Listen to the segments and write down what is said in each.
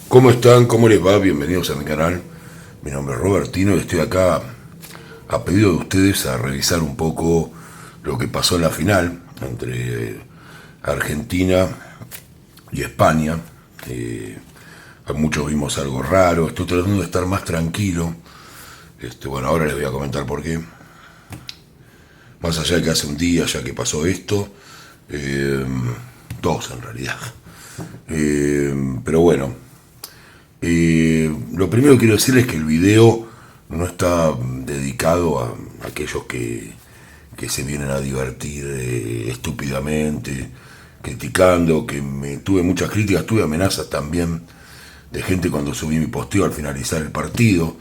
¿Cómo están? ¿Cómo les va? Bienvenidos a mi canal. Mi nombre es Robertino y estoy acá a pedido de ustedes a revisar un poco lo que pasó en la final entre Argentina y España. Eh, Muchos vimos algo raro. Estoy tratando de estar más tranquilo. Bueno, ahora les voy a comentar por qué. Más allá de que hace un día ya que pasó esto, eh, dos en realidad. Pero bueno, lo primero que quiero decirles es que el video no está dedicado a aquellos que se vienen a divertir estúpidamente, criticando, tuve muchas críticas, tuve amenazas también de gente cuando subí mi posteo al finalizar el partido.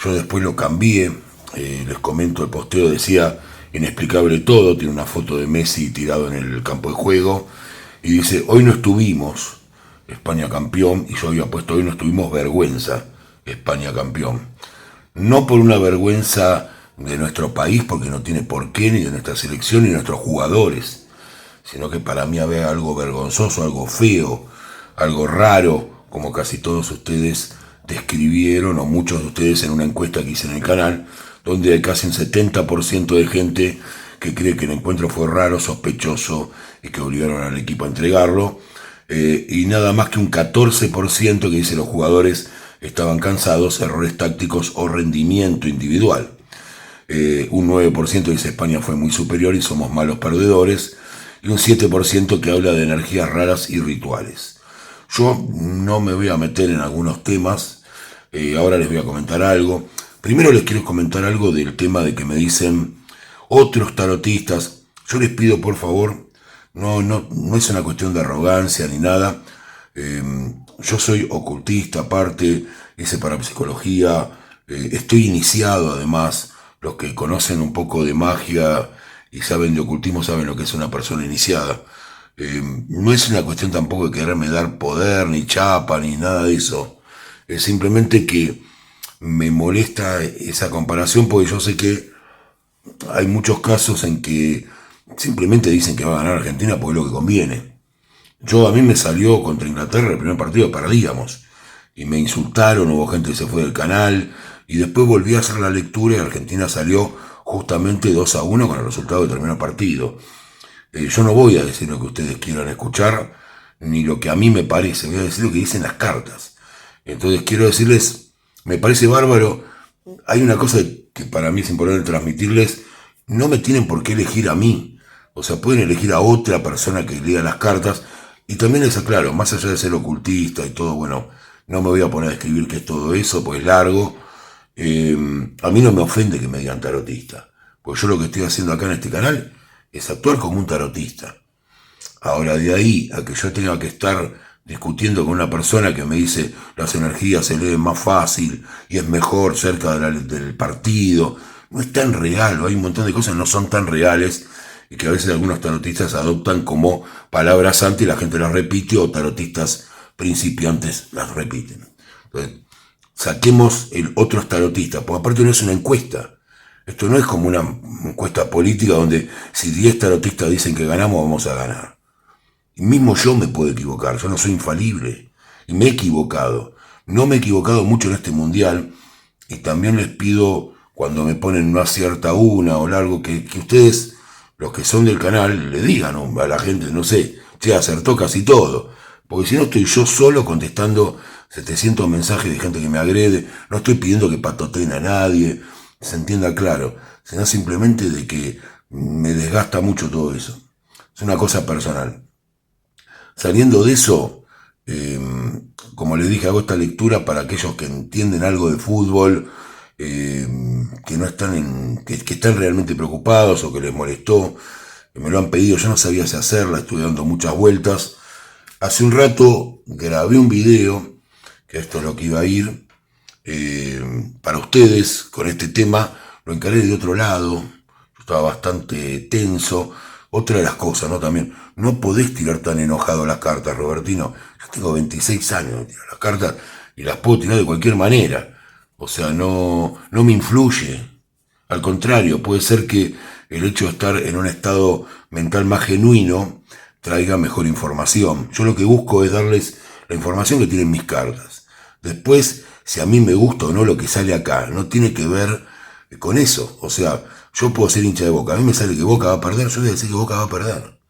Yo después lo cambié, les comento, el posteo decía inexplicable todo, tiene una foto de Messi tirado en el campo de juego y dice, hoy no estuvimos, España campeón, y yo había puesto hoy no estuvimos, vergüenza, España campeón. No por una vergüenza de nuestro país, porque no tiene por qué, ni de nuestra selección, ni de nuestros jugadores, sino que para mí había algo vergonzoso, algo feo, algo raro, como casi todos ustedes describieron, o muchos de ustedes en una encuesta que hice en el canal, donde hay casi un 70% de gente que cree que el encuentro fue raro, sospechoso, y que obligaron al equipo a entregarlo, y nada más que un 14% que dice los jugadores estaban cansados, errores tácticos o rendimiento individual. Un 9% dice España fue muy superior y somos malos perdedores, y un 7% que habla de energías raras y rituales. Yo no me voy a meter en algunos temas, ahora les voy a comentar algo. Primero les quiero comentar algo del tema de que me dicen otros tarotistas. Yo les pido por favor, no es una cuestión de arrogancia ni nada. Eh, yo soy ocultista aparte, hice parapsicología, estoy iniciado además. Los que conocen un poco de magia y saben de ocultismo saben lo que es una persona iniciada. No es una cuestión tampoco de quererme dar poder, ni chapa, ni nada de eso. Es simplemente que me molesta esa comparación porque yo sé que hay muchos casos en que simplemente dicen que va a ganar Argentina porque es lo que conviene. A mí me salió contra Inglaterra el primer partido, perdíamos. Y me insultaron, hubo gente que se fue del canal. Y después volví a hacer la lectura y Argentina salió justamente 2-1 con el resultado que terminó el partido. Yo no voy a decir lo que ustedes quieran escuchar, ni lo que a mí me parece, voy a decir lo que dicen las cartas. Entonces quiero decirles, me parece bárbaro, hay una cosa que para mí es importante transmitirles, no me tienen por qué elegir a mí, o sea, pueden elegir a otra persona que lea las cartas, y también les aclaro, más allá de ser ocultista y todo, bueno, no me voy a poner a escribir qué es todo eso, pues es largo. A mí no me ofende que me digan tarotista, pues yo lo que estoy haciendo acá en este canal es actuar como un tarotista. Ahora, de ahí a que yo tenga que estar discutiendo con una persona que me dice las energías se leen más fácil y es mejor cerca del partido, no es tan real, hay un montón de cosas que no son tan reales y que a veces algunos tarotistas adoptan como palabras santas y la gente las repite, o tarotistas principiantes las repiten. Entonces, saquemos el otro tarotista, porque aparte no es una encuesta. Esto no es como una encuesta política donde si 10 tarotistas dicen que ganamos, vamos a ganar. Y mismo yo me puedo equivocar, yo no soy infalible. Y me he equivocado. No me he equivocado mucho en este mundial. Y también les pido, cuando me ponen no acierta una o largo, que ustedes, los que son del canal, le digan, ¿no?, a la gente, no sé, che, acertó casi todo. Porque si no estoy yo solo contestando 700 mensajes de gente que me agrede, no estoy pidiendo que patoteen a nadie, se entienda claro, sino simplemente de que me desgasta mucho todo eso. Es una cosa personal. Saliendo de eso, eh, como les dije, hago esta lectura para aquellos que entienden algo de fútbol, eh, que no están que están realmente preocupados o que les molestó, que me lo han pedido, yo no sabía si hacerla, estuve dando muchas vueltas. Hace un rato grabé un video, que esto es lo que iba a ir, para ustedes con este tema. Lo encaré de otro lado, yo estaba bastante tenso. Otra de las cosas, ¿no? También, no podés tirar tan enojado las cartas, Robertino. Yo tengo 26 años, me tiro las cartas y las puedo tirar de cualquier manera. O sea, no me influye. Al contrario, puede ser que el hecho de estar en un estado mental más genuino traiga mejor información. Yo lo que busco es darles la información que tienen mis cartas. Después, si a mí me gusta o no lo que sale acá, no tiene que ver con eso. O sea, yo puedo ser hincha de Boca, a mí me sale que Boca va a perder, yo voy a decir que Boca va a perder.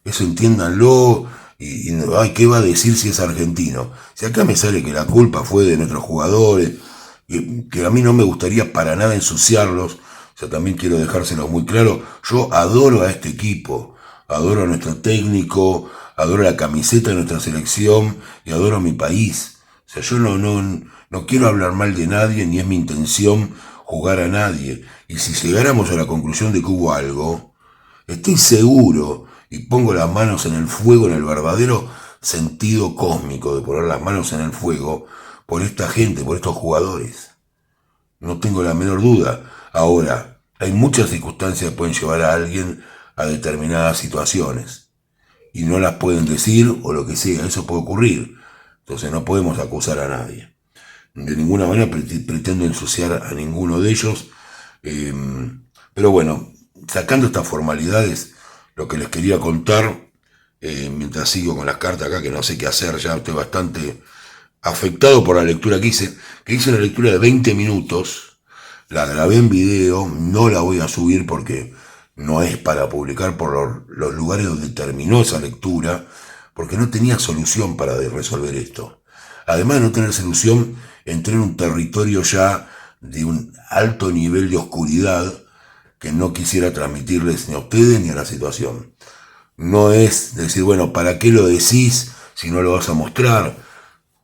Eso entiéndanlo. Ay, ¿qué va a decir si es argentino? Si acá me sale que la culpa fue de nuestros jugadores, que a mí no me gustaría para nada ensuciarlos, o sea, también quiero dejárselos muy claro, yo adoro a este equipo, adoro a nuestro técnico, adoro la camiseta de nuestra selección y adoro a mi país. O sea, yo no quiero hablar mal de nadie, ni es mi intención jugar a nadie. Y si llegáramos a la conclusión de que hubo algo, estoy seguro, y pongo las manos en el fuego, en el verdadero sentido cósmico de poner las manos en el fuego, por esta gente, por estos jugadores. No tengo la menor duda. Ahora, hay muchas circunstancias que pueden llevar a alguien a determinadas situaciones. Y no las pueden decir o lo que sea, eso puede ocurrir. Entonces no podemos acusar a nadie. De ninguna manera pretendo ensuciar a ninguno de ellos. Pero bueno, sacando estas formalidades, lo que les quería contar, mientras sigo con las cartas acá, que no sé qué hacer, ya estoy bastante afectado por la lectura que hice una lectura de 20 minutos, la grabé en video, no la voy a subir porque no es para publicar por los lugares donde terminó esa lectura, porque no tenía solución para resolver esto. Además de no tener solución, entré en un territorio ya de un alto nivel de oscuridad que no quisiera transmitirles ni a ustedes ni a la situación. No es decir, bueno, ¿para qué lo decís si no lo vas a mostrar?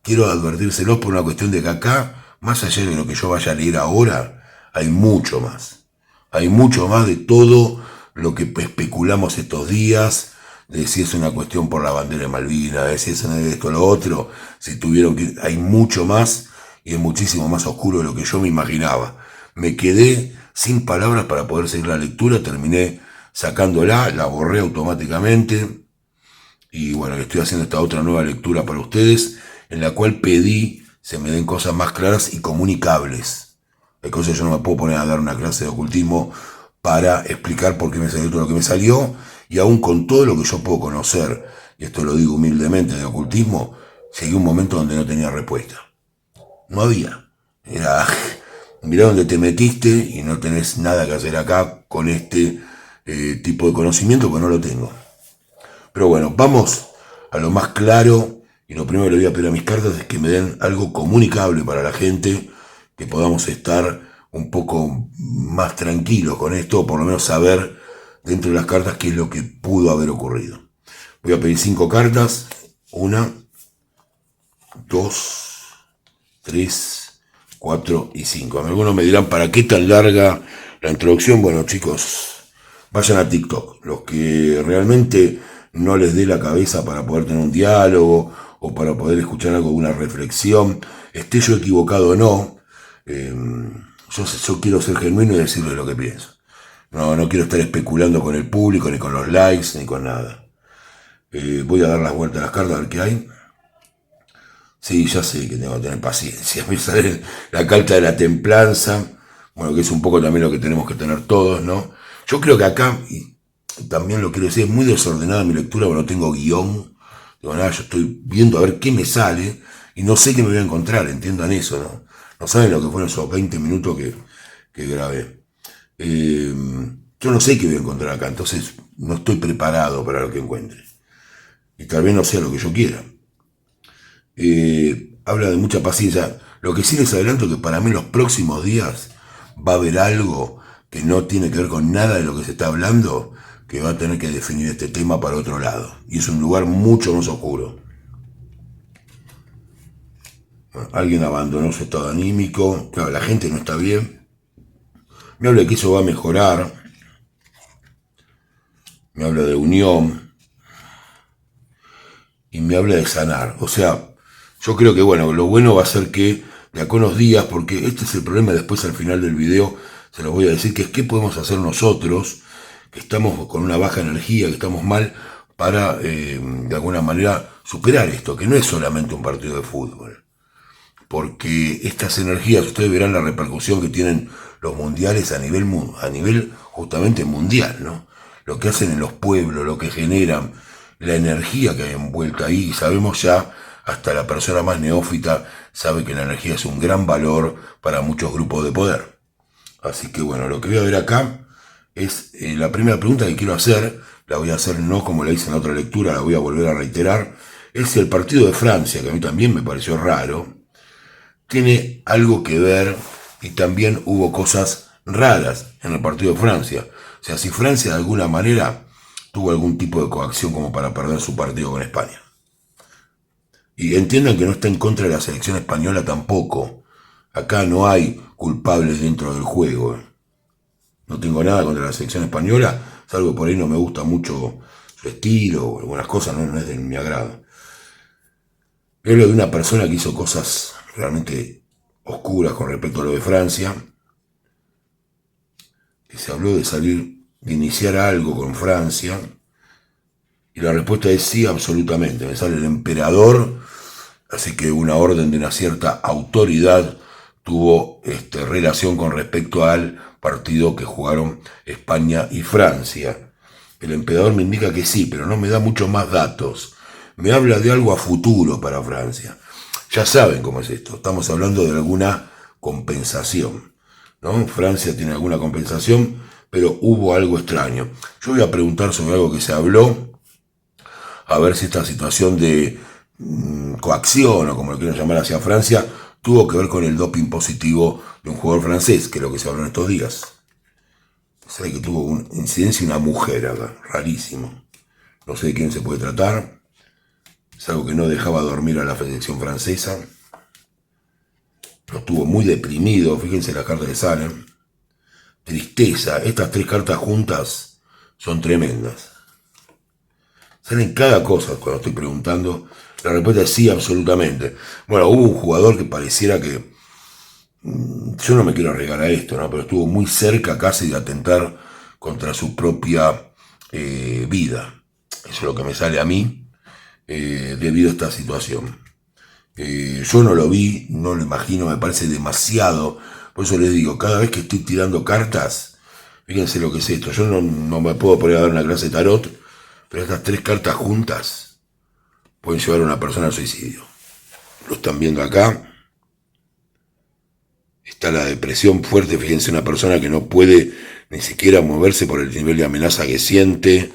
Quiero advertírselos por una cuestión de que acá, más allá de lo que yo vaya a leer ahora, hay mucho más. Hay mucho más de todo lo que especulamos estos días, de si es una cuestión por la bandera de Malvinas, de si es esto o lo otro, si tuvieron que... Hay mucho más y es muchísimo más oscuro de lo que yo me imaginaba. Me quedé sin palabras para poder seguir la lectura, terminé sacándola, la borré automáticamente y bueno, estoy haciendo esta otra nueva lectura para ustedes, en la cual pedí se me den cosas más claras y comunicables. Hay cosas que yo no me puedo poner a dar una clase de ocultismo para explicar por qué me salió todo lo que me salió, y aún con todo lo que yo puedo conocer, y esto lo digo humildemente, de ocultismo, llegué a un momento donde no tenía respuesta. No había. Era, mirá dónde te metiste y no tenés nada que hacer acá con este tipo de conocimiento, porque no lo tengo. Pero bueno, vamos a lo más claro, y lo primero que le voy a pedir a mis cartas es que me den algo comunicable para la gente, que podamos estar un poco más tranquilos con esto, o por lo menos saber dentro de las cartas qué es lo que pudo haber ocurrido. Voy a pedir 5 cartas, 1, 2, 3, 4 y 5. Algunos me dirán, ¿para qué tan larga la introducción? Bueno, chicos, vayan a TikTok. Los que realmente no les dé la cabeza para poder tener un diálogo o para poder escuchar algo, una reflexión, esté yo equivocado o no, yo quiero ser genuino y decirles lo que pienso. No quiero estar especulando con el público, ni con los likes, ni con nada. Voy a dar las vueltas a las cartas a ver qué hay. Sí, ya sé que tengo que tener paciencia. Me sale la carta de la templanza, bueno, que es un poco también lo que tenemos que tener todos, ¿no? Yo creo que acá, y también lo quiero decir, es muy desordenada mi lectura, porque no tengo guión. Digo, nada, yo estoy viendo a ver qué me sale, y no sé qué me voy a encontrar, entiendan eso, ¿no? No saben lo que fueron esos 20 minutos que grabé. Yo no sé qué voy a encontrar acá, entonces no estoy preparado para lo que encuentre. Y tal vez no sea lo que yo quiera. Habla de mucha paciencia. Lo que sí les adelanto es que para mí en los próximos días va a haber algo que no tiene que ver con nada de lo que se está hablando, que va a tener que definir este tema para otro lado. Y es un lugar mucho más oscuro. Bueno, alguien abandonó su estado anímico. Claro, la gente no está bien. Me habla de que eso va a mejorar. Me habla de unión. Y me habla de sanar. O sea, yo creo que bueno, lo bueno va a ser que de acá unos días, porque este es el problema después al final del video, se los voy a decir, que es qué podemos hacer nosotros, que estamos con una baja energía, que estamos mal, para de alguna manera superar esto, que no es solamente un partido de fútbol. Porque estas energías, ustedes verán la repercusión que tienen los mundiales a nivel justamente mundial, ¿no? Lo que hacen en los pueblos, lo que generan, la energía que hay envuelta ahí, y sabemos ya hasta la persona más neófita sabe que la energía es un gran valor para muchos grupos de poder. Así que bueno, lo que voy a ver acá es la primera pregunta que quiero hacer, la voy a hacer no como la hice en la otra lectura, la voy a volver a reiterar, es si el partido de Francia, que a mí también me pareció raro, tiene algo que ver, y también hubo cosas raras en el partido de Francia. O sea, si Francia de alguna manera tuvo algún tipo de coacción como para perder su partido con España. Y entiendan que no está en contra de la selección española tampoco. Acá no hay culpables dentro del juego. No tengo nada contra la selección española, salvo por ahí no me gusta mucho su estilo o algunas cosas, no es de mi agrado. Es lo de una persona que hizo cosas realmente oscuras con respecto a lo de Francia, que se habló de salir, de iniciar algo con Francia, y la respuesta es sí, absolutamente. Me sale el emperador, así que una orden de una cierta autoridad tuvo relación con respecto al partido que jugaron España y Francia. El emperador me indica que sí, pero no me da muchos más datos. Me habla de algo a futuro para Francia. Ya saben cómo es esto. Estamos hablando de alguna compensación, ¿no? Francia tiene alguna compensación, pero hubo algo extraño. Yo voy a preguntar sobre algo que se habló, a ver si esta situación de coacción, o como lo quieren llamar, hacia Francia, tuvo que ver con el doping positivo de un jugador francés, que es lo que se habló en estos días. Sabe que tuvo una incidencia una mujer acá, rarísimo. No sé de quién se puede tratar. Es algo que no dejaba dormir a la selección francesa. Lo estuvo muy deprimido, fíjense las cartas que salen. Tristeza, estas tres cartas juntas son tremendas. Salen cada cosa cuando estoy preguntando. La respuesta es sí, absolutamente. Bueno, hubo un jugador que pareciera que, yo no me quiero arriesgar a esto, ¿no? Pero estuvo muy cerca casi de atentar contra su propia vida. Eso es lo que me sale a mí debido a esta situación. Yo no lo vi, no lo imagino, me parece demasiado. Por eso les digo, cada vez que estoy tirando cartas, fíjense lo que es esto. Yo no me puedo poner a dar una clase de tarot, pero estas tres cartas juntas pueden llevar a una persona al suicidio. Lo están viendo acá. Está la depresión fuerte, fíjense, una persona que no puede ni siquiera moverse por el nivel de amenaza que siente,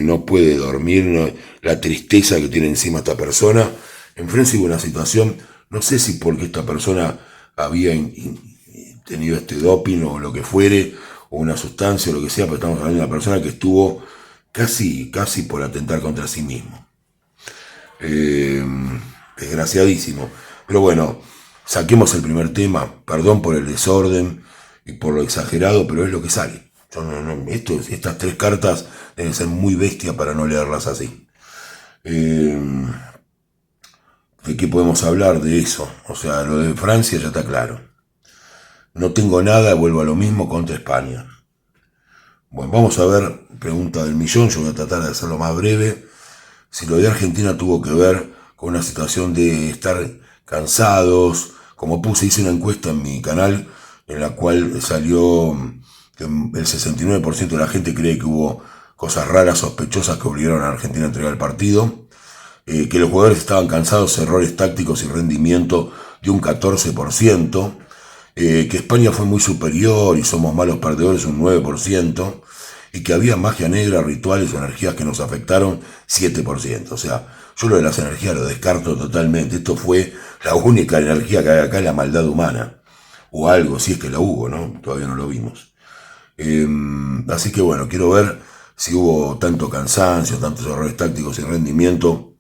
no puede dormir, la tristeza que tiene encima esta persona. Enfrente hubo una situación, no sé si porque esta persona había tenido este doping o lo que fuere, o una sustancia o lo que sea, pero estamos hablando de una persona que estuvo casi por atentar contra sí mismo. Desgraciadísimo. Pero bueno, saquemos el primer tema, perdón por el desorden y por lo exagerado, pero es lo que sale. Estas tres cartas deben ser muy bestias para no leerlas así. ¿De qué podemos hablar de eso? O sea, lo de Francia ya está claro. No tengo nada, vuelvo a lo mismo contra España. Bueno, vamos a ver, pregunta del millón, yo voy a tratar de hacerlo más breve. Si lo de Argentina tuvo que ver con una situación de estar cansados, como hice una encuesta en mi canal, en la cual salió que el 69% de la gente cree que hubo cosas raras, sospechosas que obligaron a Argentina a entregar el partido, que los jugadores estaban cansados, errores tácticos y rendimiento de un 14%, que España fue muy superior y somos malos perdedores un 9%, y que había magia negra, rituales o energías que nos afectaron 7%. O sea, yo lo de las energías lo descarto totalmente. Esto fue la única energía que hay acá, la maldad humana. O algo, si es que la hubo, ¿no? Todavía no lo vimos. Así que bueno, quiero ver si hubo tanto cansancio, tantos errores tácticos y rendimiento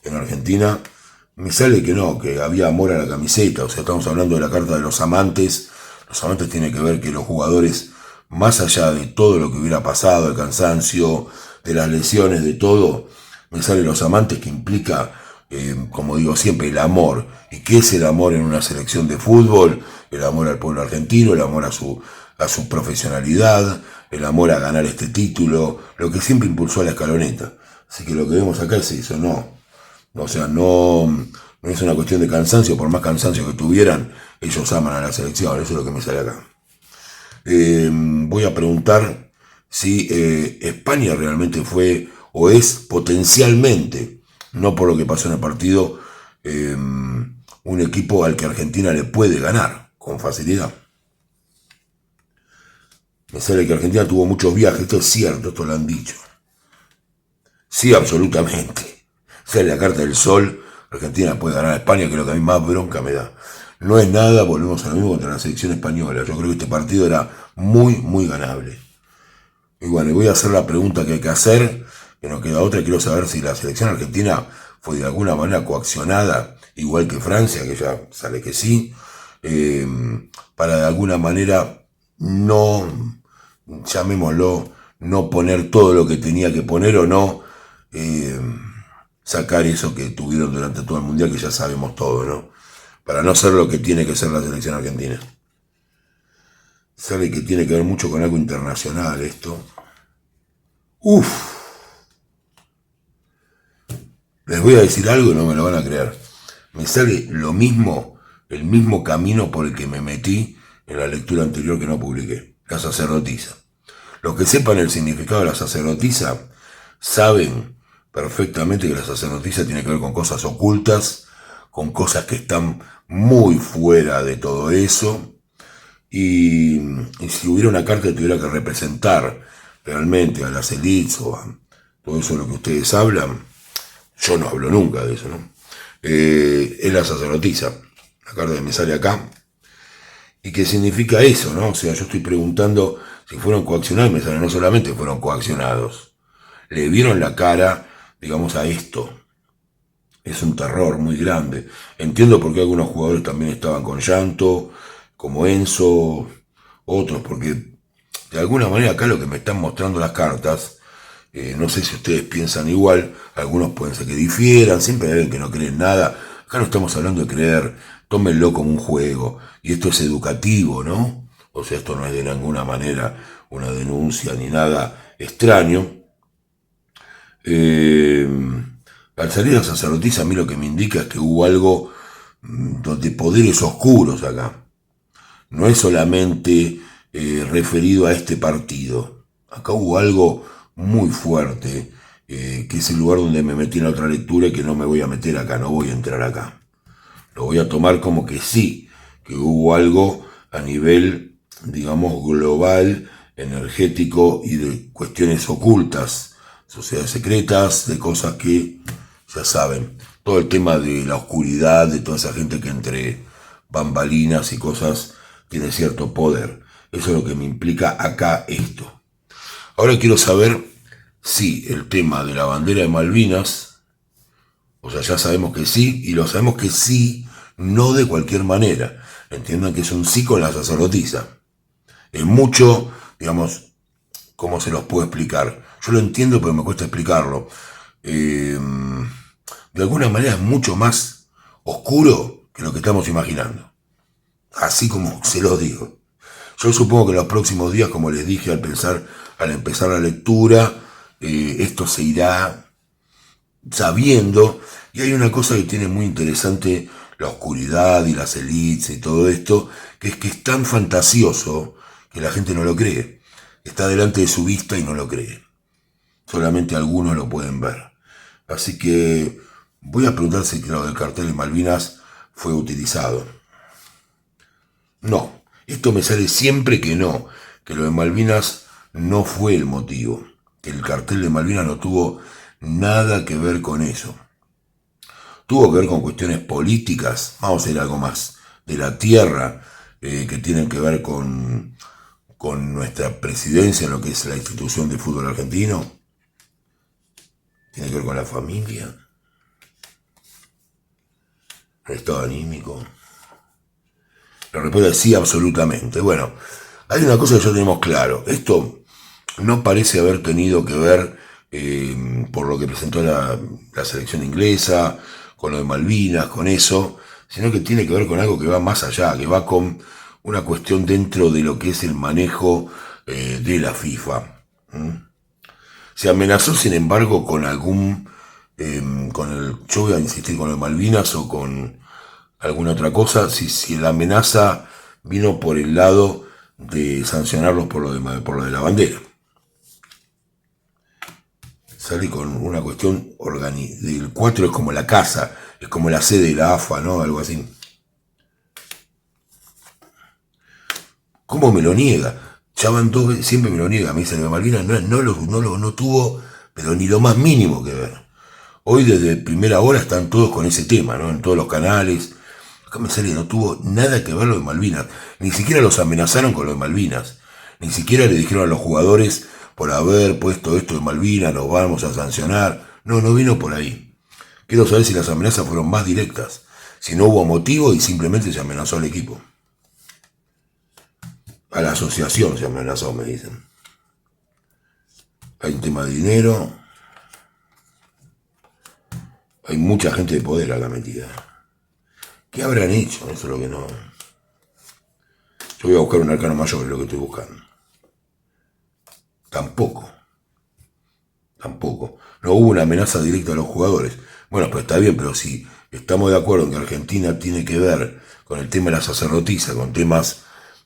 en Argentina. Me sale que no, que había amor a la camiseta. O sea, estamos hablando de la carta de los amantes. Los amantes tienen que ver que los jugadores, más allá de todo lo que hubiera pasado, el cansancio, de las lesiones, de todo, me salen los amantes, que implica, como digo siempre, el amor. ¿Y qué es el amor en una selección de fútbol? El amor al pueblo argentino, el amor a su profesionalidad, el amor a ganar este título, lo que siempre impulsó a la escaloneta. Así que lo que vemos acá es eso, no. O sea, no es una cuestión de cansancio, por más cansancio que tuvieran, ellos aman a la selección, eso es lo que me sale acá. Voy a preguntar si España realmente fue o es potencialmente no por lo que pasó en el partido, un equipo al que Argentina le puede ganar con facilidad. Me sale que Argentina tuvo muchos viajes, esto es cierto, esto lo han dicho. Sí, absolutamente. Sale la carta del sol, Argentina puede ganar a España, que es lo que a mí más bronca me da. No es nada, volvemos a lo mismo contra la selección española. Yo creo que este partido era muy, muy ganable. Y bueno, voy a hacer la pregunta que hay que hacer, que no queda otra. Quiero saber si la selección argentina fue de alguna manera coaccionada, igual que Francia, que ya sale que sí, para de alguna manera no, llamémoslo, no poner todo lo que tenía que poner o no sacar eso que tuvieron durante todo el Mundial, que ya sabemos todo, ¿no? Para no ser lo que tiene que ser la selección argentina. Sabe que tiene que ver mucho con algo internacional esto. Uf. Les voy a decir algo y no me lo van a creer. Me sale lo mismo, el mismo camino por el que me metí en la lectura anterior que no publiqué. La sacerdotisa. Los que sepan el significado de la sacerdotisa saben perfectamente que la sacerdotisa tiene que ver con cosas ocultas, con cosas que están muy fuera de todo eso. Y si hubiera una carta que tuviera que representar realmente a las élites o a todo eso de lo que ustedes hablan, yo no hablo nunca de eso, ¿no? Es la sacerdotisa, la carta que me sale acá. ¿Y qué significa eso, no? O sea, yo estoy preguntando si fueron coaccionados, me sale no solamente fueron coaccionados, le vieron la cara, digamos, a esto. Es un terror muy grande. Entiendo por qué algunos jugadores también estaban con llanto, como Enzo, otros, porque de alguna manera acá lo que me están mostrando las cartas, no sé si ustedes piensan igual, algunos pueden ser que difieran, siempre hay alguien que no cree en nada. Acá no estamos hablando de creer, tómenlo como un juego, y esto es educativo, ¿no? O sea, esto no es de ninguna manera una denuncia ni nada extraño. Al salir la sacerdotisa, a mí lo que me indica es que hubo algo de poderes oscuros acá. No es solamente referido a este partido. Acá hubo algo muy fuerte, que es el lugar donde me metí en la otra lectura y que no me voy a meter acá, no voy a entrar acá. Lo voy a tomar como que sí, que hubo algo a nivel, digamos, global, energético y de cuestiones ocultas, sociedades secretas, de cosas que ya saben. Todo el tema de la oscuridad, de toda esa gente que entre bambalinas y cosas tiene cierto poder. Eso es lo que me implica acá esto. Ahora quiero saber si el tema de la bandera de Malvinas, o sea, ya sabemos que sí, y lo sabemos que sí, no de cualquier manera. Entiendan que es un sí con la sacerdotisa. Es mucho, digamos, ¿cómo se los puedo explicar? Yo lo entiendo, pero me cuesta explicarlo. De alguna manera es mucho más oscuro que lo que estamos imaginando. Así como se los digo. Yo supongo que en los próximos días, como les dije al empezar la lectura, esto se irá sabiendo. Y hay una cosa que tiene muy interesante la oscuridad y las élites y todo esto, que es tan fantasioso que la gente no lo cree. Está delante de su vista y no lo cree. Solamente algunos lo pueden ver. Así que voy a preguntar si lo del cartel de Malvinas fue utilizado. No, esto me sale siempre que no, que lo de Malvinas no fue el motivo, que el cartel de Malvinas no tuvo nada que ver con eso. Tuvo que ver con cuestiones políticas, vamos a ir a algo más, de la tierra, que tienen que ver con nuestra presidencia, lo que es la institución de fútbol argentino. Tiene que ver con la familia, el estado anímico. La respuesta es sí, absolutamente. Bueno, hay una cosa que ya tenemos claro. Esto no parece haber tenido que ver, por lo que presentó la selección inglesa, con lo de Malvinas, con eso, sino que tiene que ver con algo que va más allá, que va con una cuestión dentro de lo que es el manejo de la FIFA. Se amenazó, sin embargo, con yo voy a insistir con lo de Malvinas o con alguna otra cosa, si la amenaza vino por el lado de sancionarlos por lo de la bandera. sale con una cuestión del 4 es como la casa, es como la sede de la AFA, ¿no? Algo así. ¿Cómo me lo niega? Ya van 2 veces, siempre me lo niega. Me dice que Malvinas no tuvo, pero ni lo más mínimo que ver. Hoy desde primera hora están todos con ese tema, ¿no? En todos los canales. Acá me sale, no tuvo nada que ver lo de Malvinas. Ni siquiera los amenazaron con lo de Malvinas. Ni siquiera le dijeron a los jugadores, por haber puesto esto de Malvinas, nos vamos a sancionar. No, no vino por ahí. Quiero saber si las amenazas fueron más directas. Si no hubo motivo y simplemente se amenazó al equipo. A la asociación se amenazó, me dicen. Hay un tema de dinero. Hay mucha gente de poder acá metida. ¿Qué habrán hecho? Eso es lo que no... Yo voy a buscar un arcano mayor, es lo que estoy buscando. Tampoco. No hubo una amenaza directa a los jugadores. Bueno, pues está bien, pero si estamos de acuerdo en que Argentina tiene que ver con el tema de la sacerdotisa, con temas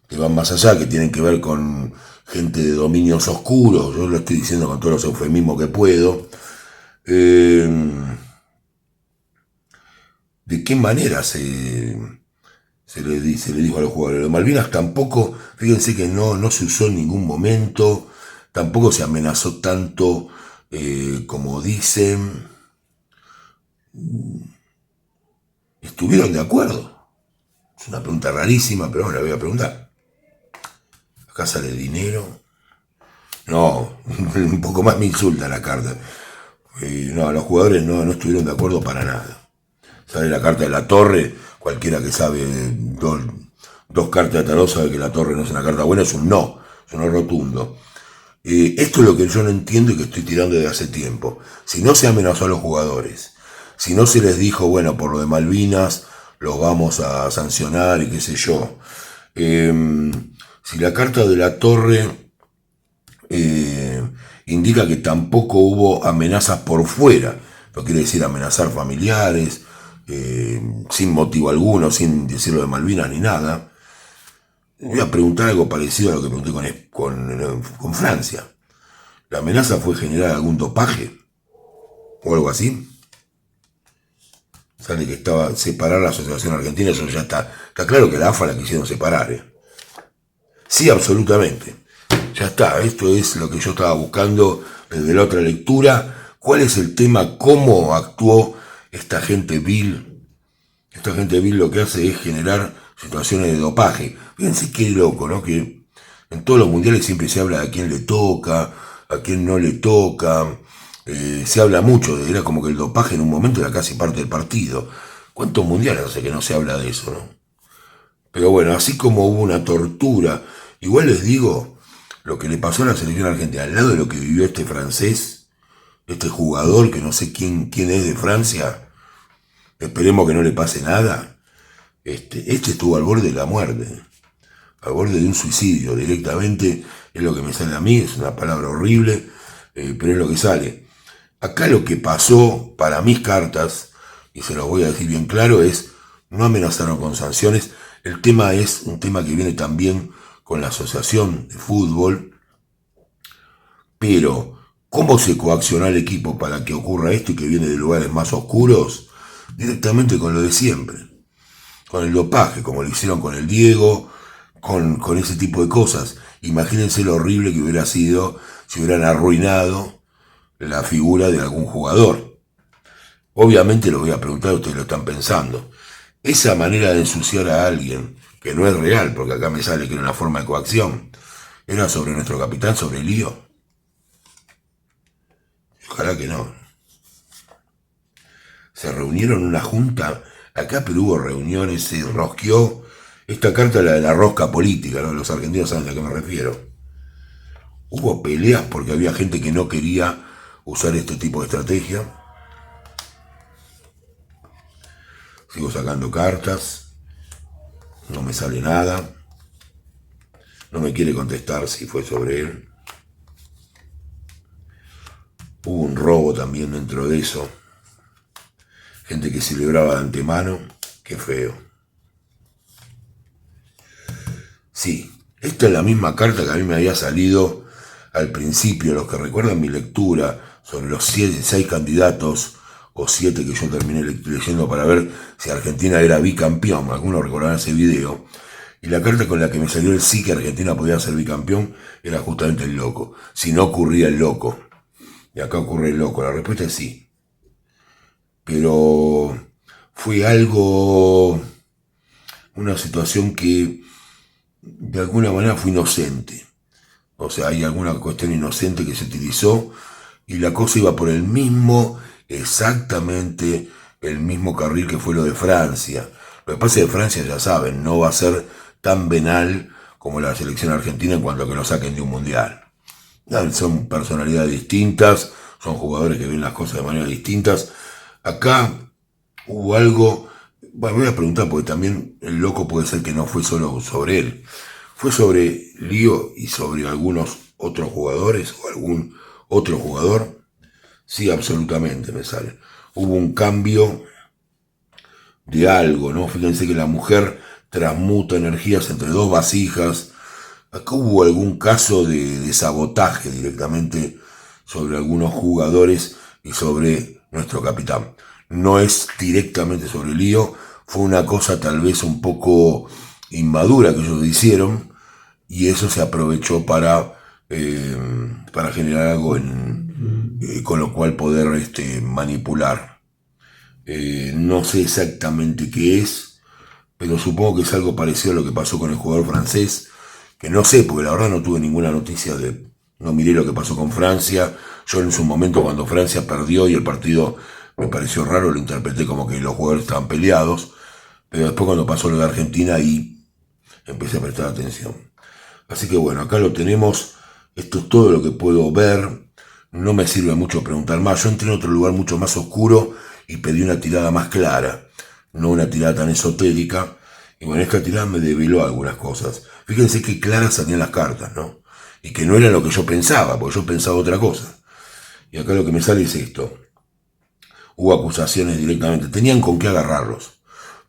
que van más allá, que tienen que ver con gente de dominios oscuros, yo lo estoy diciendo con todos los eufemismos que puedo, ¿de qué manera se le dijo a los jugadores? Los Malvinas tampoco, fíjense que no se usó en ningún momento, tampoco se amenazó tanto como dicen. ¿Estuvieron de acuerdo? Es una pregunta rarísima, pero bueno, la voy a preguntar. Acá sale dinero. No, un poco más me insulta la carta. No, los jugadores no estuvieron de acuerdo para nada. Sale la carta de la torre, cualquiera que sabe dos cartas de tarot sabe que la torre no es una carta buena, es un no rotundo. Esto es lo que yo no entiendo y que estoy tirando desde hace tiempo. Si no se amenazó a los jugadores, si no se les dijo, bueno, por lo de Malvinas los vamos a sancionar y qué sé yo, si la carta de la torre indica que tampoco hubo amenazas por fuera, no quiere decir amenazar familiares, sin motivo alguno, sin decirlo de Malvinas ni nada. Voy a preguntar algo parecido a lo que pregunté con Francia. ¿La amenaza fue generar algún dopaje? ¿O algo así? Sale que estaba separar la Asociación Argentina, eso ya está. Está claro que la AFA la quisieron separar. Sí, absolutamente. Ya está, esto es lo que yo estaba buscando desde la otra lectura. ¿Cuál es el tema? ¿Cómo actuó esta gente vil? Esta gente vil lo que hace es generar situaciones de dopaje. Fíjense qué loco, ¿no? Que en todos los mundiales siempre se habla de a quién le toca, a quién no le toca. Se habla mucho, era como que el dopaje en un momento era casi parte del partido. ¿Cuántos mundiales hace que no se habla de eso, no? Pero bueno, así como hubo una tortura, igual les digo, lo que le pasó a la selección argentina, al lado de lo que vivió este francés, este jugador que no sé quién es de Francia, esperemos que no le pase nada. Este estuvo al borde de la muerte, al borde de un suicidio directamente, es lo que me sale a mí, es una palabra horrible, pero es lo que sale. Acá lo que pasó para mis cartas, y se los voy a decir bien claro, es no amenazaron con sanciones. El tema es un tema que viene también con la asociación de fútbol, pero ¿cómo se coacciona al equipo para que ocurra esto y que viene de lugares más oscuros? Directamente con lo de siempre, con el dopaje, como lo hicieron con el Diego, con ese tipo de cosas. Imagínense lo horrible que hubiera sido si hubieran arruinado la figura de algún jugador. Obviamente lo voy a preguntar, ustedes lo están pensando. Esa manera de ensuciar a alguien, que no es real, porque acá me sale que era una forma de coacción, era sobre nuestro capitán, sobre Lío. Ojalá que no. Se reunieron en una junta, acá pero hubo reuniones, se rosqueó. Esta carta es la de la rosca política, ¿no? Los argentinos saben a qué me refiero. Hubo peleas porque había gente que no quería usar este tipo de estrategia. Sigo sacando cartas. No me sale nada. No me quiere contestar si fue sobre él. Hubo un robo también dentro de eso. Gente que celebraba de antemano. Qué feo. Sí, esta es la misma carta que a mí me había salido al principio. Los que recuerdan mi lectura sobre los 6 candidatos o 7 que yo terminé leyendo para ver si Argentina era bicampeón. Algunos recordarán ese video. Y la carta con la que me salió el sí que Argentina podía ser bicampeón era justamente el loco. Si no ocurría el loco. Y acá ocurre el loco. La respuesta es sí. Pero fue algo, una situación que de alguna manera fue inocente. O sea, hay alguna cuestión inocente que se utilizó y la cosa iba por el mismo, exactamente el mismo carril que fue lo de Francia. Lo que pasa es que Francia, ya saben, no va a ser tan venal como la selección argentina en cuanto a que lo saquen de un mundial. Son personalidades distintas, son jugadores que ven las cosas de manera distintas. Acá hubo algo, bueno, me voy a preguntar porque también el loco puede ser que no fue solo sobre él, fue sobre Lío y sobre algunos otros jugadores o algún otro jugador. Sí, absolutamente me sale. Hubo un cambio de algo, ¿no? Fíjense que la mujer transmuta energías entre 2 vasijas. Acá hubo algún caso de sabotaje directamente sobre algunos jugadores y sobre nuestro capitán. No es directamente sobre Lío, fue una cosa tal vez un poco inmadura que ellos hicieron y eso se aprovechó para generar algo con lo cual poder manipular. No sé exactamente qué es, pero supongo que es algo parecido a lo que pasó con el jugador francés, que no sé, porque la verdad no tuve ninguna noticia no miré lo que pasó con Francia. Yo en su momento cuando Francia perdió y el partido me pareció raro, lo interpreté como que los jugadores estaban peleados, pero después cuando pasó lo de Argentina ahí empecé a prestar atención. Así que bueno, acá lo tenemos, esto es todo lo que puedo ver, no me sirve mucho preguntar más. Yo entré en otro lugar mucho más oscuro y pedí una tirada más clara, no una tirada tan esotérica, y bueno, esta tirada me develó algunas cosas. Fíjense qué claras salían las cartas, ¿no? Y que no era lo que yo pensaba, porque yo pensaba otra cosa. Y acá lo que me sale es esto. Hubo acusaciones directamente, tenían con qué agarrarlos,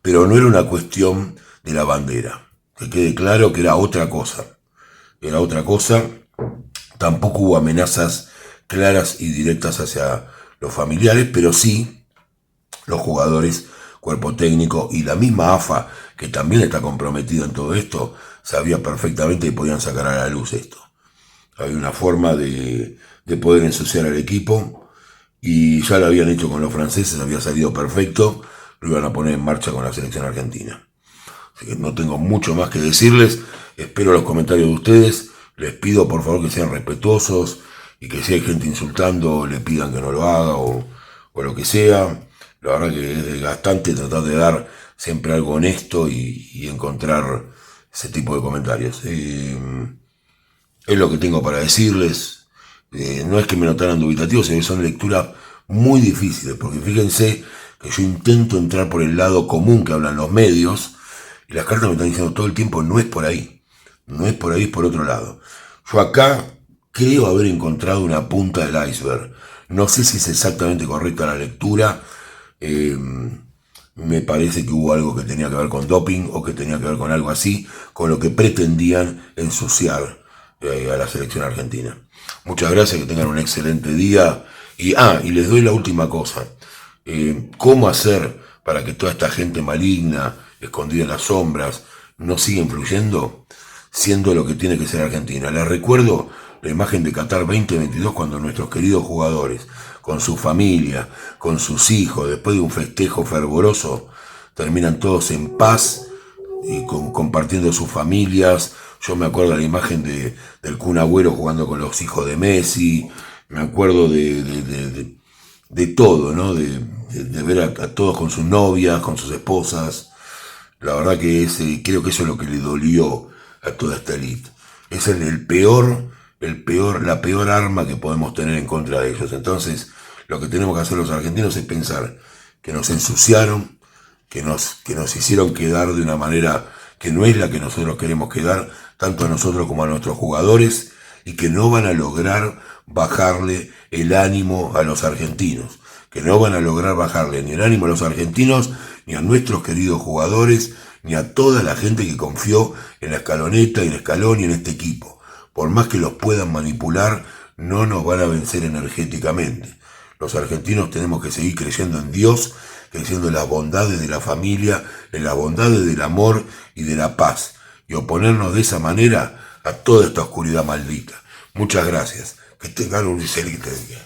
pero no era una cuestión de la bandera. Que quede claro que era otra cosa. Era otra cosa. Tampoco hubo amenazas claras y directas hacia los familiares, pero sí los jugadores, cuerpo técnico y la misma AFA, que también está comprometida en todo esto, sabía perfectamente que podían sacar a la luz esto. Había una forma de poder ensuciar al equipo y ya lo habían hecho con los franceses, había salido perfecto, lo iban a poner en marcha con la selección argentina. Así que no tengo mucho más que decirles, espero los comentarios de ustedes, les pido por favor que sean respetuosos y que si hay gente insultando le pidan que no lo haga o lo que sea. La verdad que es desgastante tratar de dar siempre algo honesto y encontrar ese tipo de comentarios. Es lo que tengo para decirles. No es que me notaran dubitativos, sino que son lecturas muy difíciles, porque fíjense que yo intento entrar por el lado común que hablan los medios, y las cartas me están diciendo todo el tiempo, no es por ahí. No es por ahí, es por otro lado. Yo acá creo haber encontrado una punta del iceberg. No sé si es exactamente correcta la lectura. Me parece que hubo algo que tenía que ver con doping o que tenía que ver con algo así, con lo que pretendían ensuciar a la selección argentina. Muchas gracias, que tengan un excelente día. Y les doy la última cosa. ¿Cómo hacer para que toda esta gente maligna, escondida en las sombras, no siga influyendo, siendo lo que tiene que ser Argentina? Les recuerdo la imagen de Qatar 2022 cuando nuestros queridos jugadores, con su familia, con sus hijos, después de un festejo fervoroso, terminan todos en paz y compartiendo sus familias. Yo me acuerdo de la imagen del Kun Agüero jugando con los hijos de Messi, me acuerdo de todo, ¿no? De ver a todos con sus novias, con sus esposas. La verdad que creo que eso es lo que le dolió a toda esta élite. Es la peor arma que podemos tener en contra de ellos. Entonces, lo que tenemos que hacer los argentinos es pensar que nos ensuciaron, que nos hicieron quedar de una manera que no es la que nosotros queremos quedar, tanto a nosotros como a nuestros jugadores, y que no van a lograr bajarle el ánimo a los argentinos, que no van a lograr bajarle ni el ánimo a los argentinos, ni a nuestros queridos jugadores, ni a toda la gente que confió en la Escaloneta y en Scaloni y en este equipo. Por más que los puedan manipular, no nos van a vencer energéticamente. Los argentinos tenemos que seguir creyendo en Dios, creyendo en las bondades de la familia, en las bondades del amor y de la paz, y oponernos de esa manera a toda esta oscuridad maldita. Muchas gracias. Que tengan un excelente día.